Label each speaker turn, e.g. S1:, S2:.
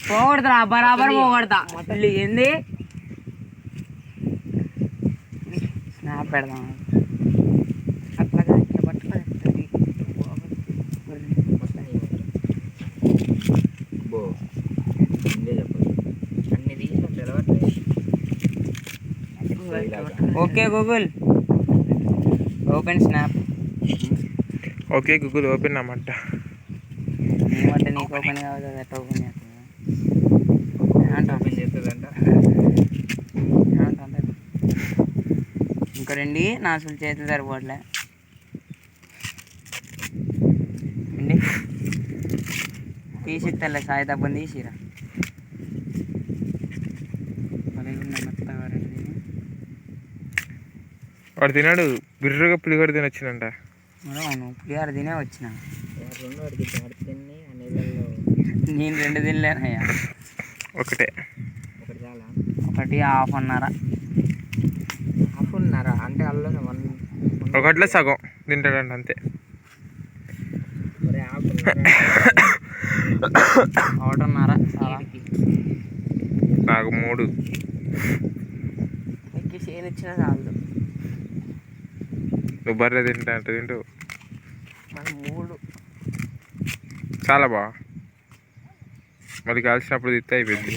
S1: పోగొడతా బరాబర్ పోగొడతా మళ్ళీ ఏంది స్నాప్ పెడదాం అట్లాగా ఇట్లా పట్టుకొని okay Google open snap.
S2: Okay Google open అన్నమాట.
S1: ఏమంటే నీకు ఓపెన్ కావాలి కదా, ఎట్లా ఓపెన్ చేస్తుంది ఇంకా రండి, నా అసలు చేతులు సరిపోవట్లే అండి. తీసిస్తలే సాయి తప్పని తీసిరా
S2: వాడు తిన్నాడు బిర్రుగా పులిహోర తినొచ్చినంట.
S1: అవును పులిహోర తినే వచ్చిన. నేను 2 తినలేనయ్యా,
S2: ఒకటే.
S1: ఒకటి హాఫ్ అన్నర అంటే అల్లం
S2: ఒకటిలో సగం తింటాడంట అంతే.
S1: ఒకటిన్నర
S2: నాకు 3
S1: చేను ఇచ్చిన చాలు.
S2: నువ్వు బర్రె తింటా అంటే తింటూ
S1: 3
S2: చాలా బా. మరి కాల్చినప్పుడు తిత్తే అయిపోయింది.